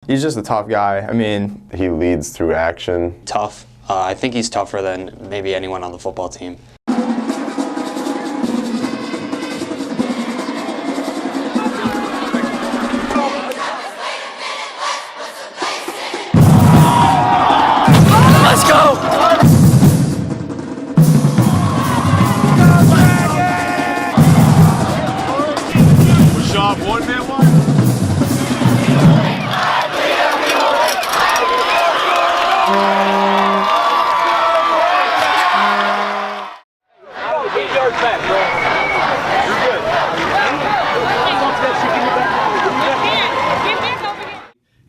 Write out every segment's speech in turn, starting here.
He's just a tough guy. I mean, he leads through action. Tough. I think he's tougher than maybe anyone on the football team. Let's go! Push off, 1-man wide.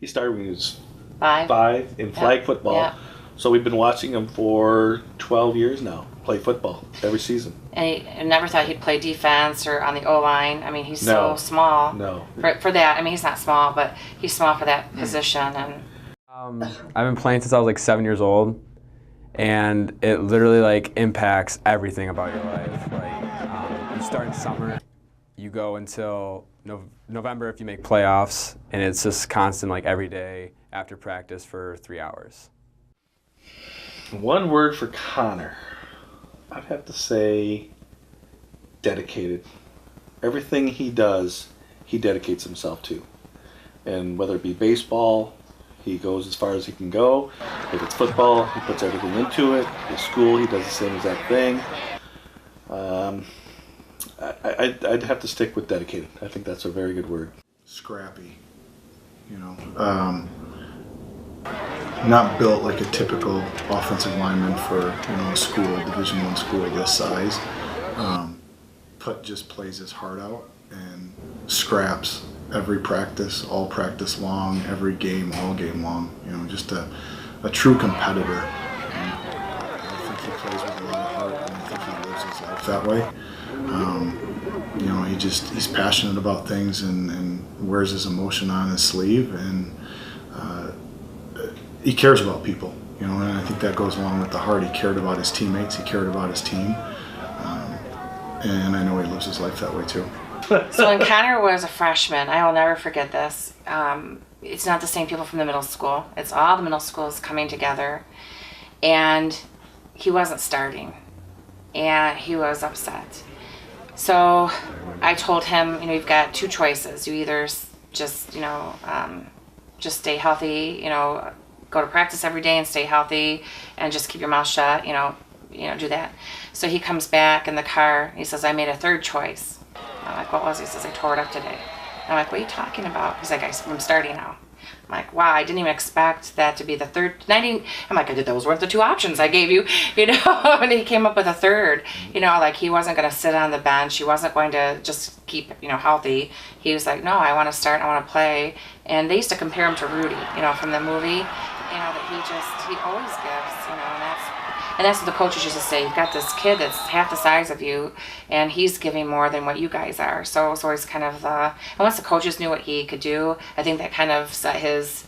He started when he was five in flag football. Yeah. So we've been watching him for 12 years now, play football every season. And I never thought he'd play defense or on the O-line. I mean, he's No. so small. No. For that, I mean, he's not small, but he's small for that position. And I've been playing since I was like 7 years old, and it literally like impacts everything about your life. Like you start in summer, you go until November if you make playoffs, and it's just constant like every day after practice for 3 hours. One word for Connor. I'd have to say dedicated. Everything he does, he dedicates himself to. And whether it be baseball, he goes as far as he can go. If it's football, he puts everything into it. His school, he does the same exact thing. I'd have to stick with dedicated. I think that's a very good word. Scrappy, you know. Not built like a typical offensive lineman for a school, Division I school this size. But just plays his heart out and scraps every practice, all practice long, every game, all game long. You know, just a true competitor. And I think he plays with a lot of heart, and I think he lives his life that way. You know, he's passionate about things and wears his emotion on his sleeve, and he cares about people, you know, and I think that goes along with the heart. He cared about his teammates, he cared about his team, and I know he lives his life that way too. so when Connor was a freshman, I will never forget this. It's not the same people from the middle school. It's all the middle schools coming together, and he wasn't starting, and he was upset. So I told him, you've got two choices. You either just stay healthy, go to practice every day and stay healthy and just keep your mouth shut, do that. So he comes back in the car, he says, I made a third choice. I'm like, what was it? He says, I tore it up today. I'm like, what are you talking about? He's like, I'm starting now. I'm like, wow, I didn't even expect that to be the third. I'm like, those weren't the two options I gave you, and he came up with a third, like he wasn't going to sit on the bench. He wasn't going to just keep, healthy. He was like, no, I want to start, I want to play. And they used to compare him to Rudy, from the movie, that he always gives, and that's what the coaches used to say. You've got this kid that's half the size of you, and he's giving more than what you guys are. So it was always kind of and once the coaches knew what he could do, I think that kind of set his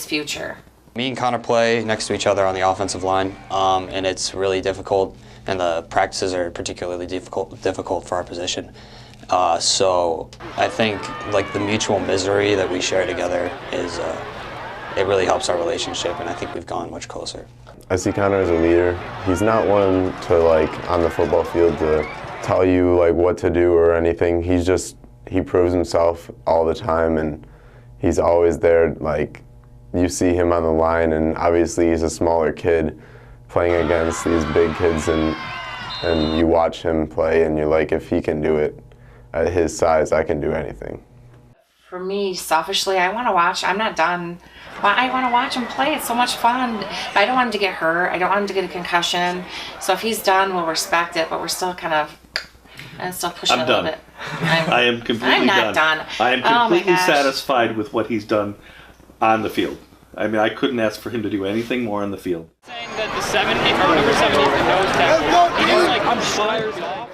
future. Me and Connor play next to each other on the offensive line, and it's really difficult, and the practices are particularly difficult for our position. So I think like the mutual misery that we share together is it really helps our relationship, and I think we've gone much closer. I see Connor as a leader. He's not one to on the football field to tell you what to do or anything. He proves himself all the time, and he's always there. You see him on the line, and obviously he's a smaller kid playing against these big kids, and you watch him play, and you're like, if he can do it at his size, I can do anything. For me, selfishly, I want to watch. I'm not done. I want to watch him play. It's so much fun. But I don't want him to get hurt. I don't want him to get a concussion. So if he's done, we'll respect it. But we're still I'm still pushing a little bit. I am completely not done. I am completely satisfied with what he's done on the field. I mean, I couldn't ask for him to do anything more on the field. Saying that the 70 or number 70 is the nose tackle. He just fires off.